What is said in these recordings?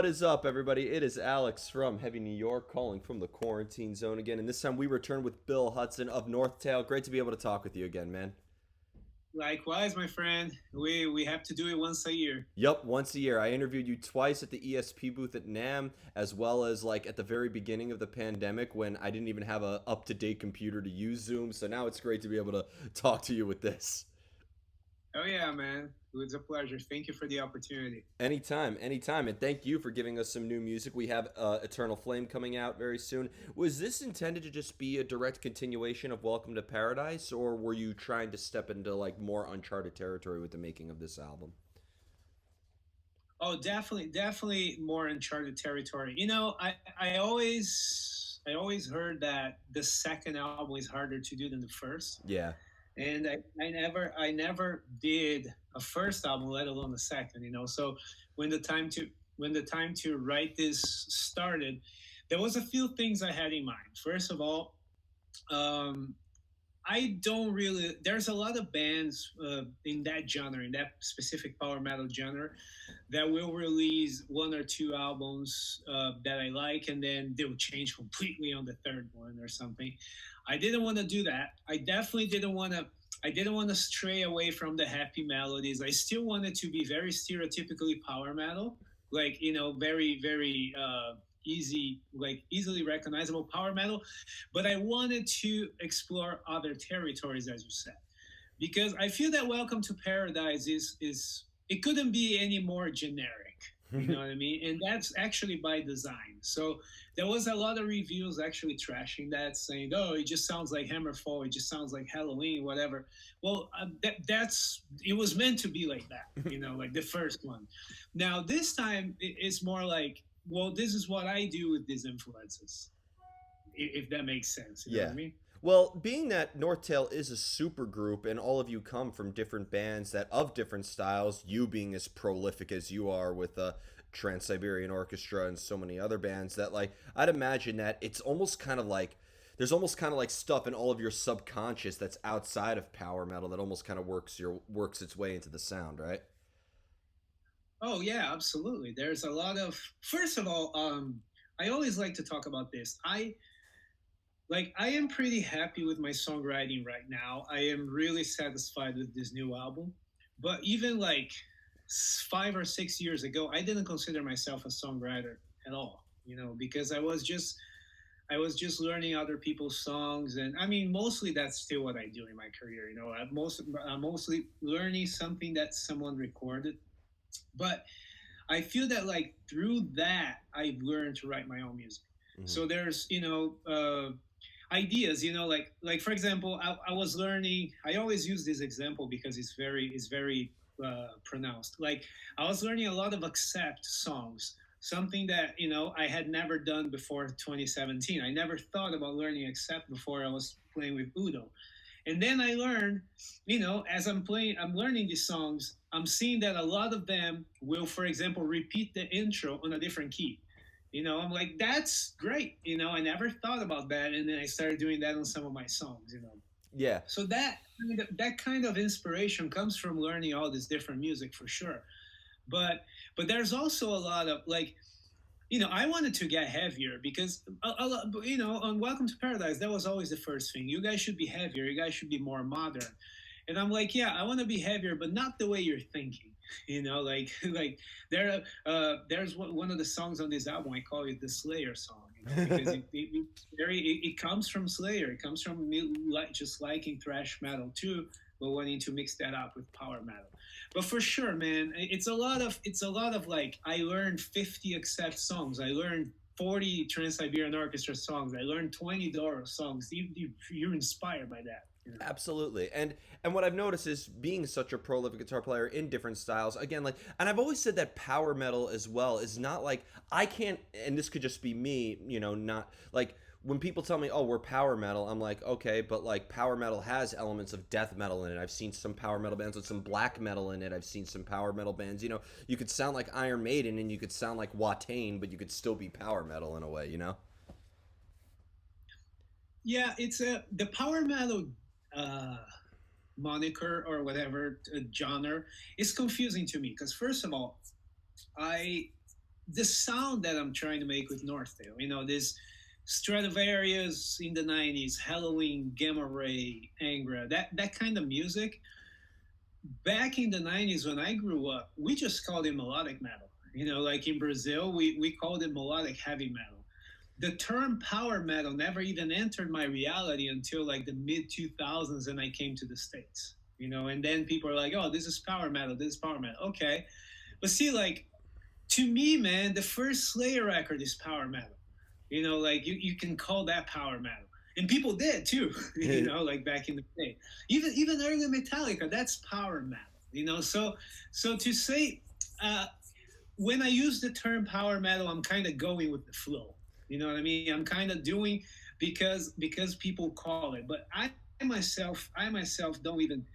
What is up, everybody? It is Alex from Heavy New York calling from the quarantine zone again, and this time we return with Bill Hudson of NorthTale. Great to be able to talk with you again, man. Likewise, my friend. We have to do it once a year. Yup, once a year. I interviewed you twice at the ESP booth at NAM, as well as like at the very beginning of the pandemic when I didn't even have a up to date computer to use Zoom. So now it's great to be able to talk to you with this. Oh yeah, man. It was a pleasure. Thank you for the opportunity. Anytime, anytime, and thank you for giving us some new music. We have Eternal Flame coming out very soon. Was this intended to just be a direct continuation of Welcome to Paradise, or were you trying to step into like more uncharted territory with the making of this album? Oh, definitely more uncharted territory. I always heard that the second album is harder to do than the first, Yeah, and I never did a first album, let alone the second. So when the time to when the time to write this started, there was a few things I had in mind. First of all, um, I don't really. There's a lot of bands in that genre, in that specific power metal genre, that will release one or two albums that I like, and then they'll change completely on the third one or something. I didn't want to do that. I definitely didn't want to. I didn't want to stray away from the happy melodies. I still wanted to be very stereotypically power metal, like very easy, like easily recognizable power metal. But I wanted to explore other territories, as you said, because I feel that Welcome to Paradise is it couldn't be any more generic. You know what I mean? And that's actually by design. So there was a lot of reviews actually trashing that, saying, "Oh, it just sounds like Hammerfall. It just sounds like Halloween, whatever." Well, that's it was meant to be like that. Like the first one. Now this time it's more like, well, this is what I do with these influences, if that makes sense. You know what yeah. I mean? Well, being that Northtail is a super group and all of you come from different bands that of different styles, you being as prolific as you are with Trans Siberian Orchestra and so many other bands, that like I'd imagine that it's almost kind of like there's almost kind of like stuff in all of your subconscious that's outside of power metal that almost kind of works its way into the sound, right? Oh yeah, absolutely. There's a lot of first of all, I always like to talk about this. I am pretty happy with my songwriting right now. I am really satisfied with this new album. But even like 5 or 6 years ago, I didn't consider myself a songwriter at all. Because I was just learning other people's songs, and I mean, mostly that's still what I do in my career. I'm mostly learning something that someone recorded, but I feel that like through that I've learned to write my own music. Hmm. So there's ideas, like for example, I was learning. I always use this example because it's very pronounced. Like I was learning a lot of accept songs, something that I had never done before 2017. I never thought about learning accept before I was playing with Udo. And then I learned, as I'm learning these songs, I'm seeing that a lot of them will, for example, repeat the intro on a different key. I'm like, that's great. I never thought about that. And then I started doing that on some of my songs. Yeah. So that kind of inspiration comes from learning all this different music for sure. But there's also a lot of like, I wanted to get heavier because, on Welcome to Paradise, that was always the first thing. You guys should be heavier. You guys should be more modern. And I'm like, yeah, I want to be heavier, but not the way you're thinking. Like like there's one of the songs on this album. I call it the Slayer song. Because it comes from Slayer. It comes from me like just liking thrash metal too, but wanting to mix that up with power metal. But for sure, man, it's a lot of like I learned 50 Accept songs. I learned 40 Trans Siberian Orchestra songs. I learned 20 Doro songs. You're inspired by that. Absolutely. And what I've noticed is being such a prolific guitar player in different styles, again, like, and I've always said that power metal as well is not like I can't, and this could just be me, not like when people tell me, "Oh, we're power metal," I'm like, "Okay, but like power metal has elements of death metal in it. I've seen some power metal bands with some black metal in it. I've seen some power metal bands, you could sound like Iron Maiden and you could sound like Watain, but you could still be power metal in a way, you know?" Yeah, it's the power metal uh, moniker or whatever genre is confusing to me because first of all, I the sound that I'm trying to make with Northdale. This Stradivarius in the '90s, Halloween, Gamma Ray, Angra, that kind of music. Back in the '90s when I grew up, we just called it melodic metal. Like in Brazil, we called it melodic heavy metal. The term power metal never even entered my reality until like the mid 2000s, and I came to the States. And then people are like, oh, this is power metal, this is power metal. Okay. But see, like, to me, man, the first Slayer record is power metal. Like you can call that power metal. And people did too, like back in the day. Even early Metallica, that's power metal. So to say, when I use the term power metal, I'm kind of going with the flow. You know what I mean? I'm kind of doing because people call it, but I myself don't even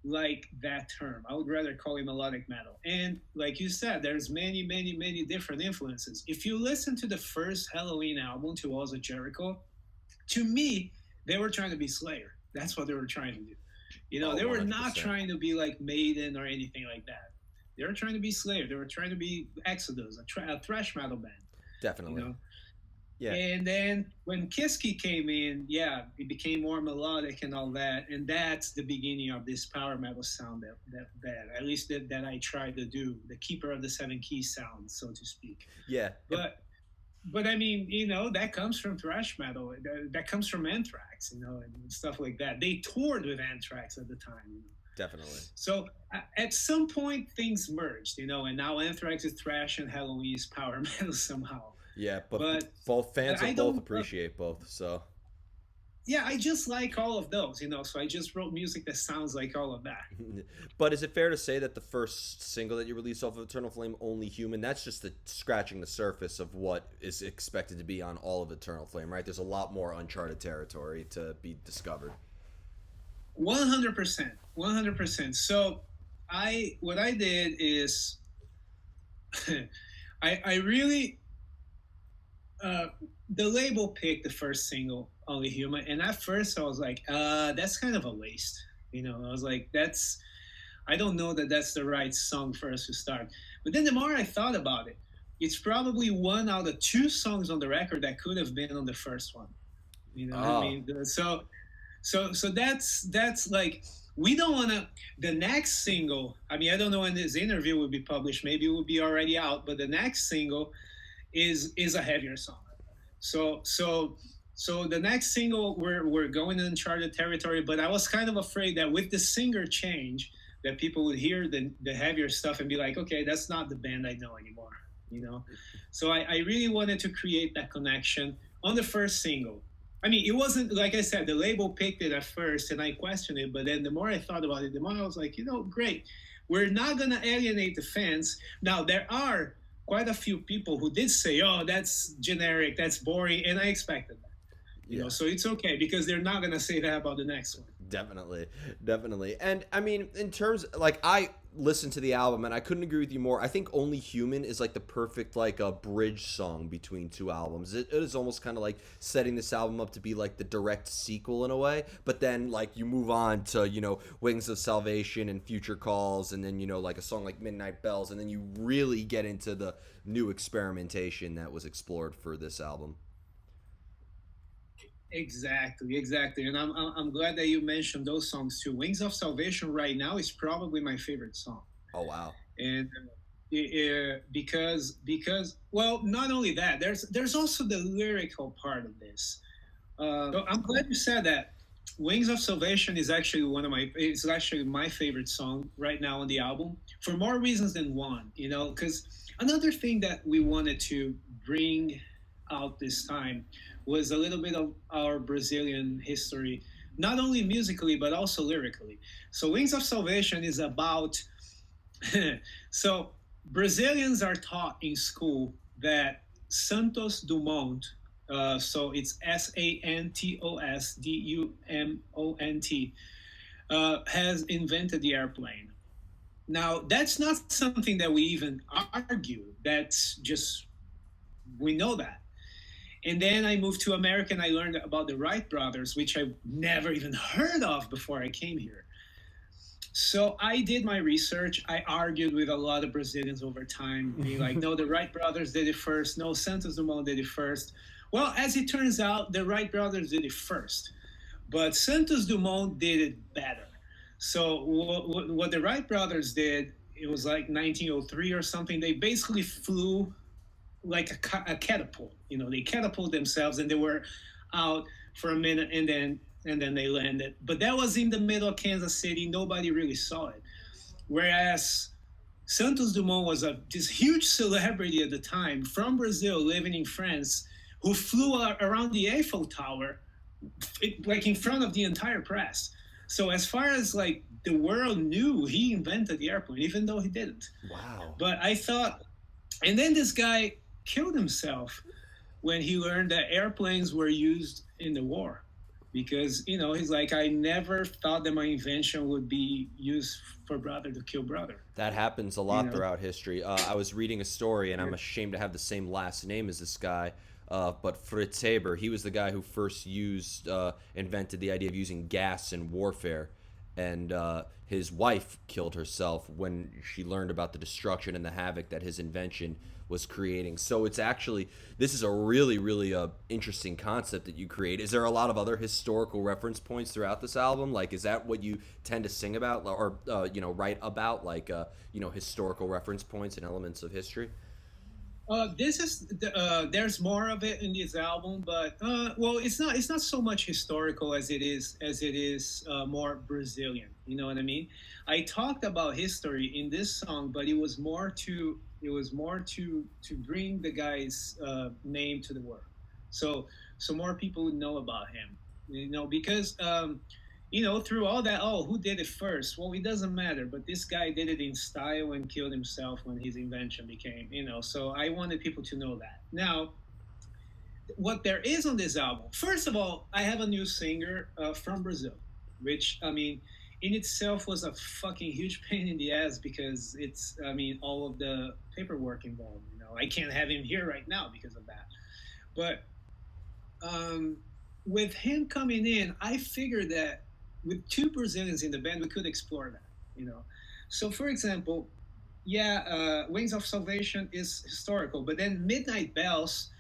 like that term. I would rather call it melodic metal. And like you said, there's many, many, many different influences. If you listen to the first Halloween album, To Walls of Jericho, to me, they were trying to be Slayer. That's what they were trying to do. Oh, They were not 100%. trying to be like Maiden or anything like that. They were trying to be Slayer. They were trying to be Exodus, a thrash metal band. You Definitely. know, Yeah. and then when Kiski came in, yeah, it became more melodic and all that, and that's the beginning of this power metal sound that at least that I try to do, the keeper of the seven keys sound, so to speak. Yeah. But I mean, that comes from thrash metal. That comes from Anthrax, and stuff like that. They toured with Anthrax at the time. Definitely. So at some point things merged, and now Anthrax is thrash and Halloween is power metal somehow. Yeah, but But both fans I of both don't. appreciate both. So, Yeah, I just like all of those. So I just wrote music that sounds like all of that. but is it fair to say that the first single that you released off of Eternal Flame, Only Human, that's just the scratching the surface of what is expected to be on all of Eternal Flame, right? There's a lot more uncharted territory to be discovered. 100%, 100%. So what I did is, I really, uh, the label picked the first single, Only Human, and at first I was like, that's kind of a waste. I was like, I don't know that that's the right song for us to start. But then the more I thought about it, it's probably one out of two songs on the record that could have been on the first one. You know what I Oh, mean? So that's like, we don't want to. The next single, I mean, I don't know when this interview will be published. Maybe it will be already out. But the next single is a heavier song. So the next single, we're going in uncharted territory. But I was kind of afraid that with the singer change, that people would hear the heavier stuff and be like, okay, that's not the band I know anymore. You know. So I really wanted to create that connection on the first single. I mean, it wasn't, like I said, the label picked it at first, and I questioned it. But then the more I thought about it, the more I was like, great. We're not gonna alienate the fans. Now there are quite a few people who did say, "Oh, that's generic, that's boring," and I expected that. yeah. So it's okay because they're not gonna say that about the next one. Definitely, definitely. And I mean, in terms like I listened to the album and I couldn't agree with you more. I think Only Human is like the perfect like a bridge song between two albums. It is almost kind of like setting this album up to be like the direct sequel in a way, but then like you move on to, Wings of Salvation and Future Calls and then, like a song like Midnight Bells and then you really get into the new experimentation that was explored for this album. Exactly, and I'm glad that you mentioned those songs too. Wings of Salvation right now is probably my favorite song, Oh wow. and because well, not only that, there's also the lyrical part of this. So I'm glad you said that. Wings of Salvation is actually it's actually my favorite song right now on the album for more reasons than one. Because another thing that we wanted to bring out this time was a little bit of our Brazilian history, not only musically but also lyrically. So Wings of Salvation is about so Brazilians are taught in school that Santos Dumont, so it's Santos Dumont, has invented the airplane. Now, that's not something that we even argue. That's just, we know that. And then I moved to America and I learned about the Wright brothers, which I never even heard of before I came here. So I did my research. I argued with a lot of Brazilians over time, being like, no, the Wright brothers did it first. No, Santos Dumont did it first. Well, as it turns out, the Wright brothers did it first, but Santos Dumont did it better. So what the Wright brothers did, it was like 1903 or something. They basically flew like a catapult. You know, they catapult themselves and they were out for a minute and then they landed. But that was in the middle of Kansas City. Nobody really saw it. Whereas Santos Dumont was this huge celebrity at the time from Brazil, living in France, who flew around the Eiffel Tower, like in front of the entire press. So as far as like the world knew, he invented the airplane, even though he didn't. Wow. But I thought, and then this guy killed himself when he learned that airplanes were used in the war. Because, he's like, I never thought that my invention would be used for brother to kill brother. That happens a You lot know, throughout history. I was reading a story, and I'm ashamed to have the same last name as this guy, but Fritz Haber, he was the guy who first invented the idea of using gas in warfare. And his wife killed herself when she learned about the destruction and the havoc that his invention was creating. So it's actually, this is a really, really interesting concept that you create. Is there a lot of other historical reference points throughout this album? Like, is that what you tend to sing about or, write about, like, historical reference points and elements of history? there's more of it in this album, but well, it's not so much historical as it is more Brazilian. You know what I mean? I talked about history in this song, but it was more to bring the guy's name to the world, so more people would know about him. Because through all that, oh, who did it first? Well, it doesn't matter, but this guy did it in style and killed himself when his invention became, so I wanted people to know that. Now, what there is on this album, first of all, I have a new singer from Brazil, which, I mean, in itself was a fucking huge pain in the ass because all of the paperwork involved. I can't have him here right now because of that. But um, with him coming in, I figured that with two Brazilians in the band, we could explore that. So for example, yeah, Wings of Salvation is historical, but then Midnight Bells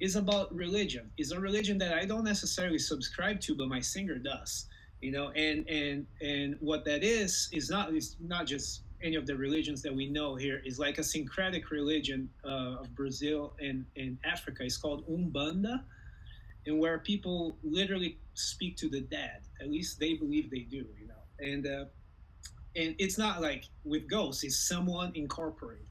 is about religion. Is a religion that I don't necessarily subscribe to, but my singer does. And what that is not just any of the religions that we know here. Is like a syncretic religion of Brazil and Africa. It's called Umbanda, and where people literally speak to the dead. At least they believe they do. And it's not like with ghosts; it's someone incorporated.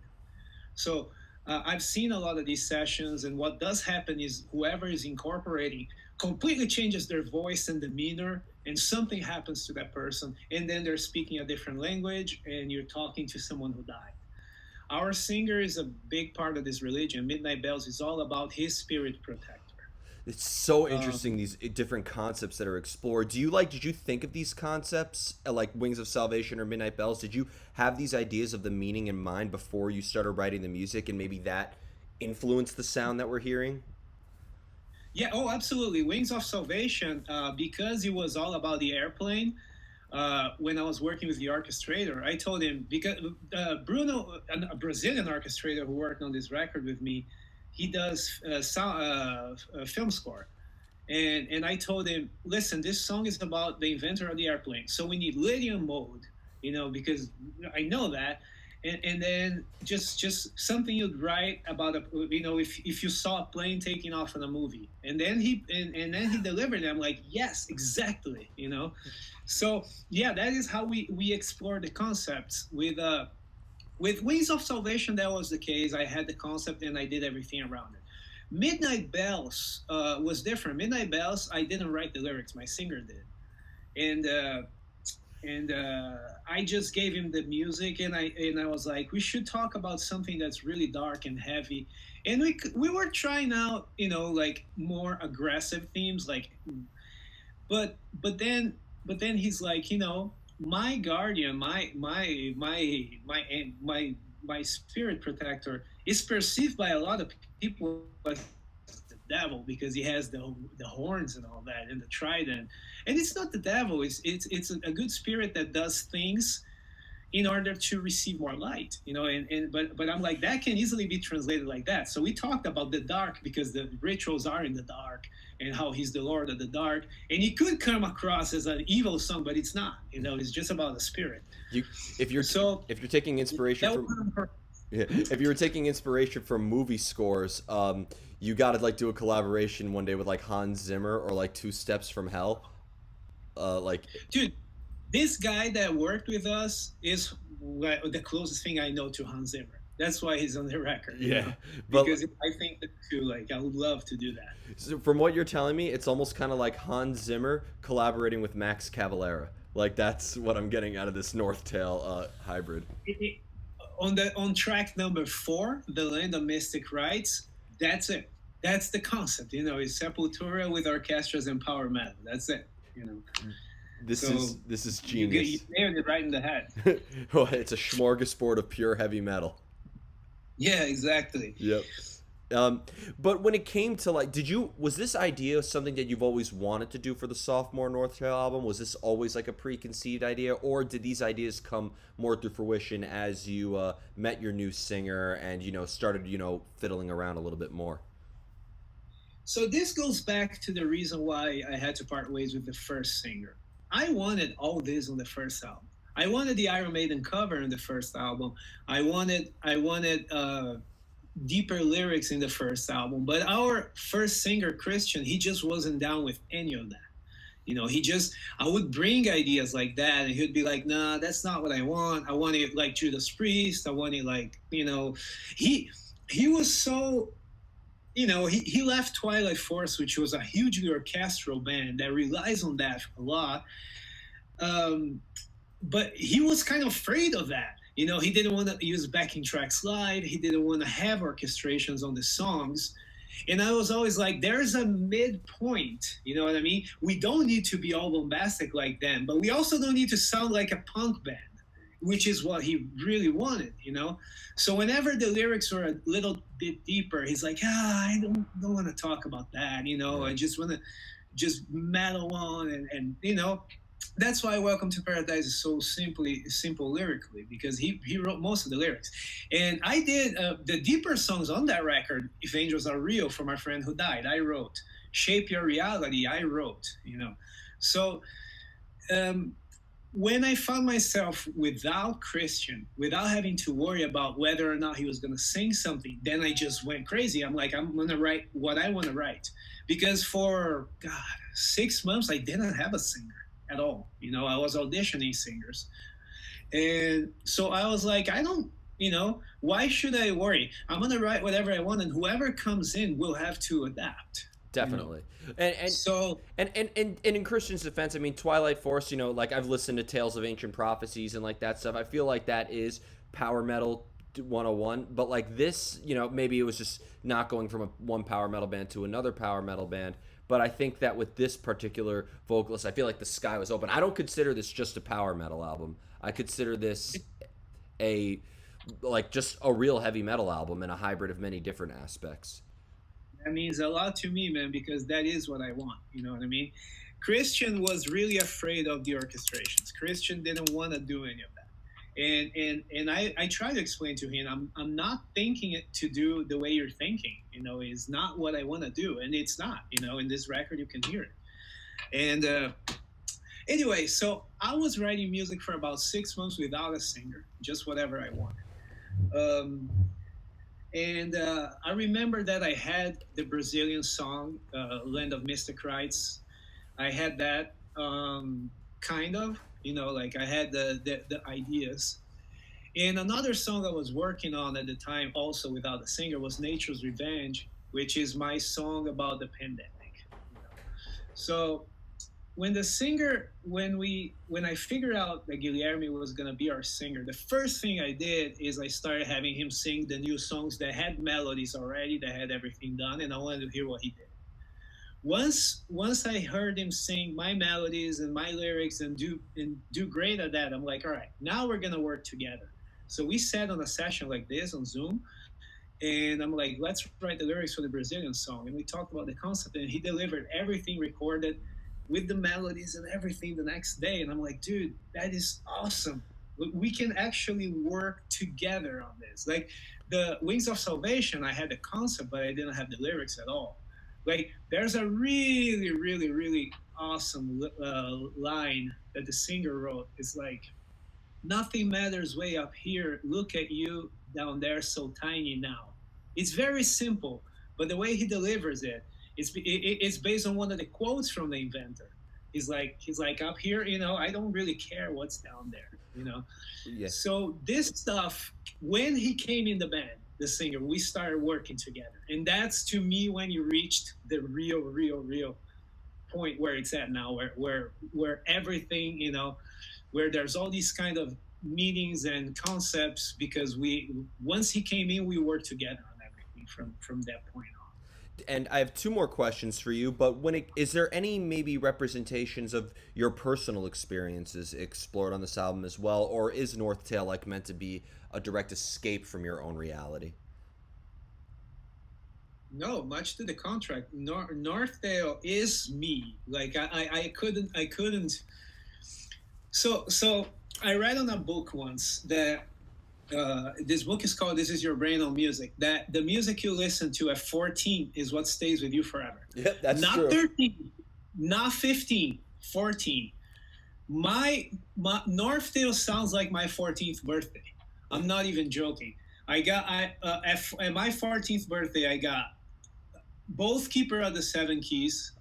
So I've seen a lot of these sessions, and what does happen is whoever is incorporating completely changes their voice and demeanor, and something happens to that person, and then they're speaking a different language, and you're talking to someone who died. Our singer is a big part of this religion. Midnight Bells is all about his spirit protector. It's so interesting, Um, these different concepts that are explored. Did you think of these concepts, like Wings of Salvation or Midnight Bells? Did you have these ideas of the meaning in mind before you started writing the music, and maybe that influenced the sound that we're hearing? yeah, oh, absolutely. Wings of Salvation, because it was all about the airplane. When I was working with the orchestrator, I told him because Bruno, a Brazilian orchestrator who worked on this record with me, he does film score, and I told him, listen, this song is about the inventor of the airplane, so we need lithium mode, because I know that, and then just something you'd write about if you saw a plane taking off in a movie, and then he delivered it. I'm like, yes, exactly. So yeah, that is how we explore the concepts with Wings of Salvation. That was the case. I had the concept and I did everything around it. Midnight Bells was different. Midnight Bells, I didn't write the lyrics. My singer did, and I just gave him the music, and I was like, we should talk about something that's really dark and heavy, and we were trying out, like more aggressive themes, like, but then he's like, my guardian, my spirit protector is perceived by a lot of people as the devil because he has the horns and all that and the trident, and it's not the devil. It's a good spirit that does things in order to receive more light, but I'm like, that can easily be translated like that. So we talked about the dark because the rituals are in the dark and how he's the lord of the dark, and he could come across as an evil song, but it's not, it's just about the spirit. You, if you're So if you're taking inspiration that was from on purpose. yeah, if you were taking inspiration from movie scores, you got to like do a collaboration one day with like Hans Zimmer or like Two Steps from Hell. Like Dude, this guy that worked with us is the closest thing I know to Hans Zimmer. That's why he's on the record, yeah, but because I think that too, like, I would love to do that. so from what you're telling me, it's almost kind of like Hans Zimmer collaborating with Max Cavalera. Like that's what I'm getting out of this NorthTale hybrid. It- on track number 4, The Land of Mystic Rites, that's it. That's the concept, it's Sepultura with orchestras and power metal. That's it. This So is you genius. nailed it right in the head. Well, it's a smorgasbord of pure heavy metal. Yeah, exactly. Yep. Um, but when it came to like, was this idea something that you've always wanted to do for the sophomore North Trail album? Was this always like a preconceived idea, or did these ideas come more to fruition as you met your new singer and started fiddling around a little bit more? So this goes back to the reason why I had to part ways with the first singer. I wanted all this on the first album. I wanted the Iron Maiden cover in the first album. I wanted deeper lyrics in the first album. But our first singer, Christian, he just wasn't down with any of that. I would bring ideas like that, and he'd be like, "Nah, that's not what I want. I want it like Judas Priest. I want it like, he was so, he left Twilight Force, which was a hugely orchestral band that relies on that a lot. But he was kind of afraid of that. He didn't want to use backing tracks live. He didn't want to have orchestrations on the songs. And I was always like, there's a midpoint. You know what I mean? We don't need to be all bombastic like them, but we also don't need to sound like a punk band, which is what he really wanted. So whenever the lyrics were a little bit deeper, he's like, I don't want to talk about that. I just want to just metal on and that's why Welcome to Paradise is so simple lyrically, because he wrote most of the lyrics, and I did the deeper songs on that record. If Angels Are Real, for my friend who died, I wrote. Shape Your Reality, I wrote. So when I found myself without Christian, without having to worry about whether or not he was going to sing something, then I just went crazy. I'm like, I'm going to write what I want to write, because for God 6 months I didn't have a singer at all. I was auditioning singers. And so I was like, I don't, why should I worry? I'm going to write whatever I want, and whoever comes in will have to adapt. Definitely. And So, and in Christian's defense, I mean, Twilight Force, like I've listened to Tales of Ancient Prophecies and like that stuff. I feel like that is power metal 101, but like this, maybe it was just not going from one power metal band to another power metal band. But I think that with this particular vocalist, I feel like the sky was open. I don't consider this just a power metal album. I consider this just a real heavy metal album and a hybrid of many different aspects. that means a lot to me, man, because that is what I want. You know what I mean? Christian was really afraid of the orchestrations. Christian didn't want to do any of that. And I try to explain to him, I'm not thinking it to do the way you're thinking. It's not what I want to do, and it's not. In this record you can hear it. And anyway, so I was writing music for about 6 months without a singer, just whatever I wanted. And I remember that I had the Brazilian song, Land of Mystic Rites. I had that, kind of, like I had the ideas. And another song I was working on at the time, also without a singer, was Nature's Revenge, which is my song about the pandemic. So when I figured out that Guilherme was gonna be our singer, the first thing I did is I started having him sing the new songs that had melodies already, that had everything done, and I wanted to hear what he did. Once I heard him sing my melodies and my lyrics and do great at that, I'm like, all right, now we're gonna work together. So we sat on a session like this on Zoom, And I'm like, let's write the lyrics for the Brazilian song. And we talked about the concept, and he delivered everything recorded with the melodies and everything the next day. And I'm like, dude, that is awesome. We can actually work together on this. Like the Wings of Salvation, I had the concept, but I didn't have the lyrics at all. Like there's a really, really, really awesome line that the singer wrote. It's like, nothing matters way up here. Look at you down there, so tiny now. It's very simple, but the way he delivers it, it's based on one of the quotes from the inventor. He's like up here, I don't really care what's down there. Yeah. So this stuff, when he came in the band, the singer, we started working together, and that's to me when you reached the real point where it's at now, where everything, where there's all these kind of meetings and concepts, because we once he came in, we worked together on everything from that point on. And I have two more questions for you, but is there any maybe representations of your personal experiences explored on this album as well, or is NorthTale like meant to be a direct escape from your own reality? No, much to the contract. Northdale is me. Like I couldn't. So I read on a book once that this book is called "This Is Your Brain on Music." That the music you listen to at 14 is what stays with you forever. Yep, that's not true. 13, not 15, 14. My Northdale sounds like my 14th birthday. I'm not even joking. At my 14th birthday, I got both Keeper of the Seven Keys.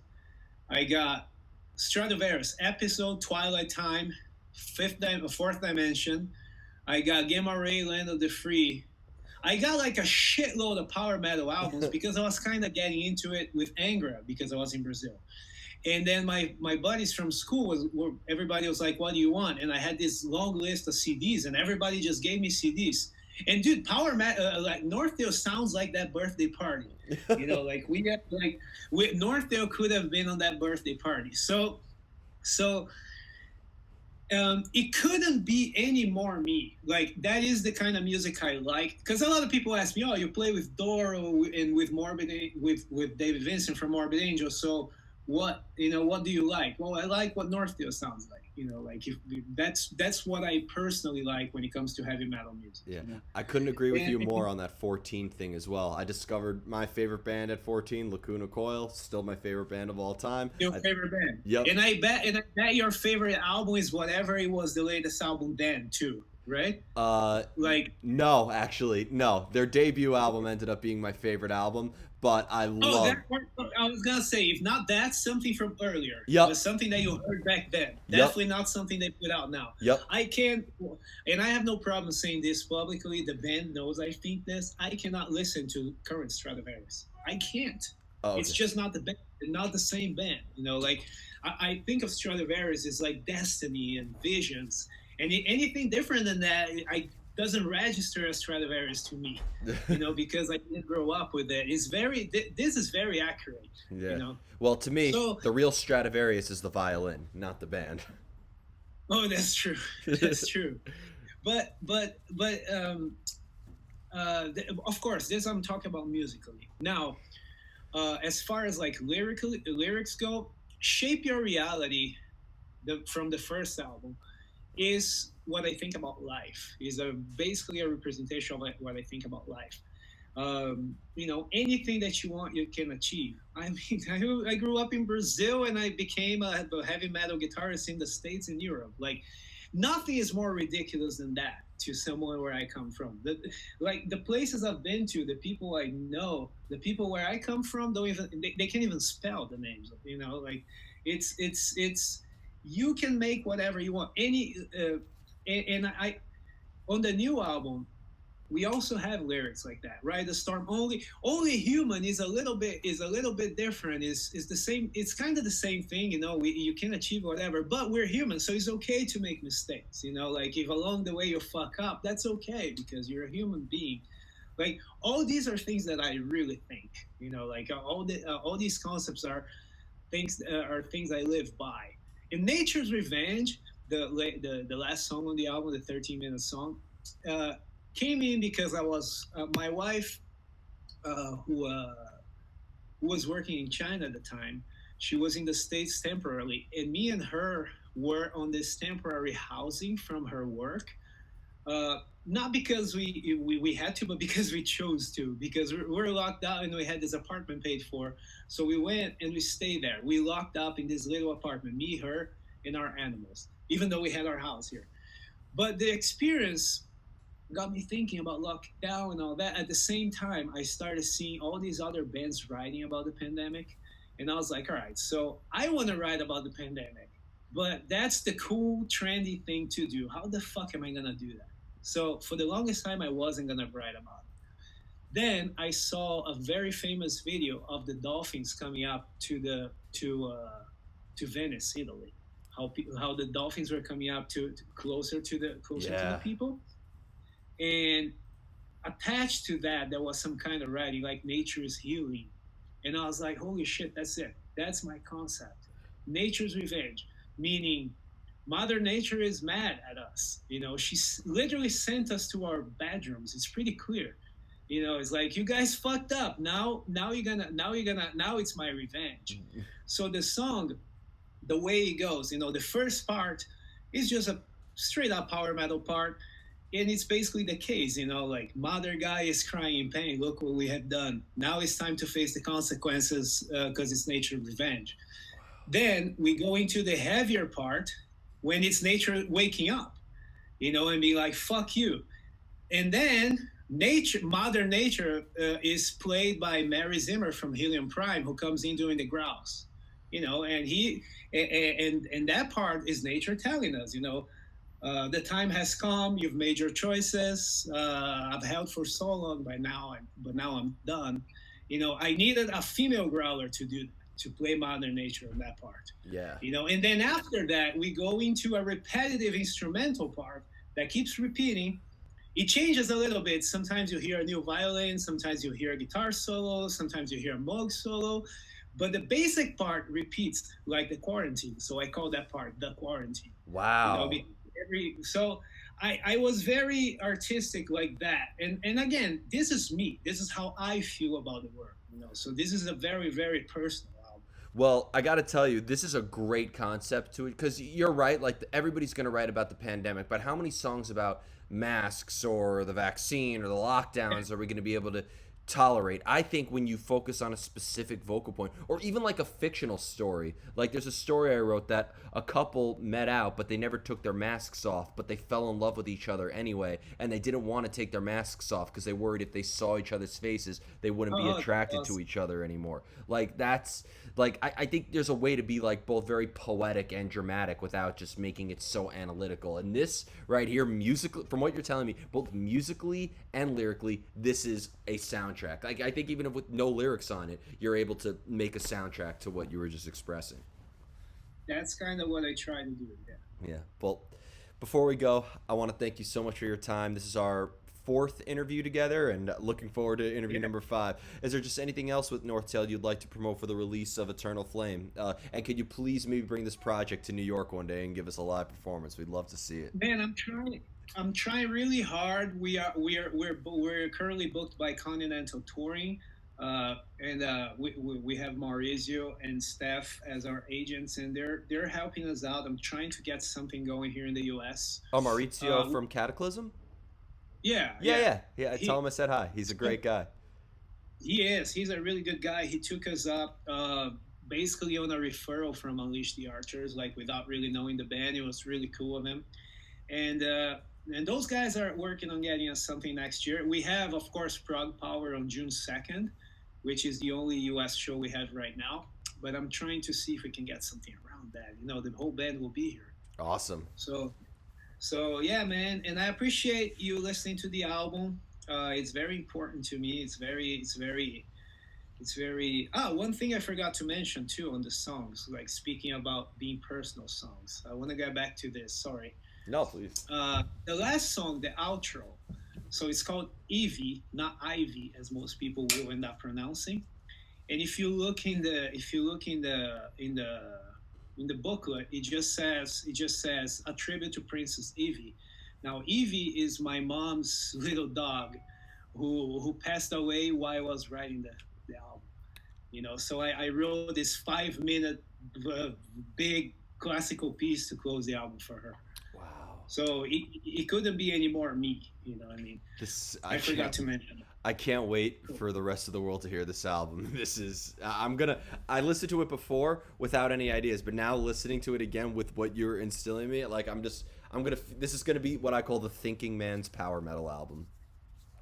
I got Stradivarius Episode, Twilight Time, Fourth Dimension. I got Gamma Ray, Land of the Free. I got like a shitload of power metal albums because I was kind of getting into it with Angra because I was in Brazil. And then my buddies from school everybody was like, "What do you want?" And I had this long list of CDs, and everybody just gave me CDs. And dude, power metal, like Northdale sounds like that birthday party. Like Northdale could have been on that birthday party. So it couldn't be any more me. Like that is the kind of music I like. Because a lot of people ask me, "Oh, you play with Doro and with with David Vincent from Morbid Angel. So what do you like?" Well, I like what Northdale sounds like. Like that's what I personally like when it comes to heavy metal music. Yeah, I couldn't agree with you more on that 14 thing as well. I discovered my favorite band at 14, Lacuna Coil, still my favorite band of all time. Your favorite band. Yep. And I bet your favorite album is whatever it was the latest album then too, right? No, actually, no. Their debut album ended up being my favorite album, but I love. I was gonna say, if not that, something from earlier. Yep. It was something that you heard back then. Definitely not something they put out now. Yep. I can't, and I have no problem saying this publicly. The band knows I think this. I cannot listen to current Stradivarius. I can't. Oh, okay. It's just not the band, not the same band. Like I think of Stradivarius as like Destiny and Visions, and anything different than that, doesn't register as Stradivarius to me, because I didn't grow up with it. This is very accurate. Yeah. Well, to me, the real Stradivarius is the violin, not the band. Oh, that's true. That's true. But of course, this I'm talking about musically. Now, as far as like lyrics go, "Shape Your Reality," from the first album, is what I think about life. Is basically a representation of what I think about life. Anything that you want, you can achieve. I mean, I grew up in Brazil and I became a heavy metal guitarist in the States and Europe. Like, nothing is more ridiculous than that to someone where I come from. The places I've been to, the people I know, the people where I come from, they can't even spell the names. Like it's you can make whatever you want. And I on the new album, we also have lyrics like that, right? The storm only human is a little bit different. Is the same. It's kind of the same thing, you can achieve whatever, but we're human, so it's okay to make mistakes. Like if along the way you fuck up, that's okay because you're a human being. Like all these are things that I really think. Like all these concepts are things I live by. In Nature's Revenge, the last song on the album, the 13-minute song, came in because I was my wife who who was working in China at the time. She was in the States temporarily, and me and her were on this temporary housing from her work. Not because we had to, but because we chose to, because we're locked out and we had this apartment paid for. So we went and we stayed there. We locked up in this little apartment, me, her, and our animals, even though we had our house here. But the experience got me thinking about lockdown and all that. At the same time, I started seeing all these other bands writing about the pandemic. And I was like, all right, so I want to write about the pandemic, but that's the cool, trendy thing to do. How the fuck am I going to do that? So for the longest time, I wasn't going to write about it. Then I saw a very famous video of the dolphins coming up to Venice, Italy. How the dolphins were coming up to closer to the Yeah. people, and attached to that there was some kind of writing like nature is healing, and I was like, holy shit, that's it, that's my concept. Nature's revenge, meaning mother nature is mad at us. She's literally sent us to our bedrooms. It's pretty clear. It's like, you guys fucked up. Now it's my revenge. So the song, the way it goes, the first part is just a straight up power metal part, and it's basically the case, like, mother guy is crying in pain. Look what we have done. Now it's time to face the consequences, because it's nature revenge. Then we go into the heavier part when it's nature waking up, and being like, fuck you. And then mother nature, is played by Mary Zimmer from Helium Prime, who comes in doing the growls. And and that part is nature telling us, the time has come. You've made your choices. I've held for so long but now I'm done. I needed a female growler to do that, to play Mother Nature in that part. Yeah. And then after that, we go into a repetitive instrumental part that keeps repeating. It changes a little bit. Sometimes you hear a new violin, sometimes you hear a guitar solo, sometimes you hear a Moog solo, but the basic part repeats like the quarantine. So I call that part the quarantine. You know, Wow. so I was very artistic like that. And again, this is me. This is how I feel about the work. So this is a very, very personal album. Well, I got to tell you, this is a great concept to it because you're right. Like everybody's going to write about the pandemic, but how many songs about masks or the vaccine or the lockdowns are we going to be able to tolerate? I think when you focus on a specific vocal point, or even like a fictional story, like there's a story I wrote that a couple met out, but they never took their masks off, but they fell in love with each other anyway, and they didn't want to take their masks off because they worried if they saw each other's faces, they wouldn't be Oh, attracted to awesome. each other anymore. Like that's like I think there's a way to be like both very poetic and dramatic without just making it so analytical. And this right here, musically, from what you're telling me, both musically and lyrically, this is a soundtrack. Like I think even if with no lyrics on it, you're able to make a soundtrack to what you were just expressing. That's kind of what I try to do. Yeah. Yeah. Well, before we go, I want to thank you so much for your time. This is our fourth interview together, and looking forward to interview Yeah. number five. Is there just anything else with NorthTale you'd like to promote for the release of Eternal Flame? And could you please maybe bring this project to New York one day and give us a live performance? We'd love to see it. Man, I'm trying. I'm trying really hard. We're currently booked by Continental Touring, and we have Maurizio and Steph as our agents, and they're helping us out. I'm trying to get something going here in the U.S. Oh, Maurizio Uh, from Cataclysm? yeah, Yeah, yeah. yeah, yeah. Tell He him I said hi. He's a great guy. he is. He's a really good guy. He took us up, basically on a referral from Unleash the Archers, like without really knowing the band. It was really cool of him. And those guys are working on getting us something next year. We have, of course, Prague Power on June 2nd, which is the only US show we have right now. But I'm trying to see if we can get something around that. The whole band will be here. Awesome. So, so yeah, man. And I appreciate you listening to the album. It's very important to me. It's very. One thing I forgot to mention too on the songs, like speaking about being personal songs. I want to get back to this. Sorry. No, please. The last song, the outro. So it's called Evie, not Ivy, as most people will end up pronouncing. And if you look in the booklet, it just says a tribute to Princess Evie. Now Evie is my mom's little dog, who passed away while I was writing the album. So I wrote this 5 minute big classical piece to close the album for her. Wow. So it couldn't be any more me. What I mean? This I forgot to mention. I can't wait for the rest of the world to hear this album. This is I listened to it before without any ideas, but now listening to it again with what you're instilling me, like this is gonna be what I call the thinking man's power metal album.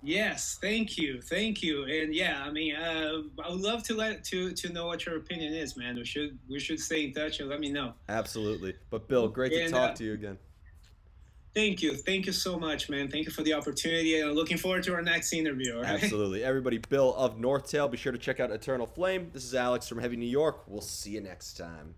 Yes, thank you, and yeah, I mean, I would love to know what your opinion is, man. We should stay in touch and let me know. Absolutely. But Bill, great to And talk to you again. thank you so much, man. Thank you for the opportunity, and I'm looking forward to our next interview. All right. Absolutely. Everybody, Bill of NorthTale, be sure to check out Eternal Flame. This is Alex from Heavy New York. We'll see you next time.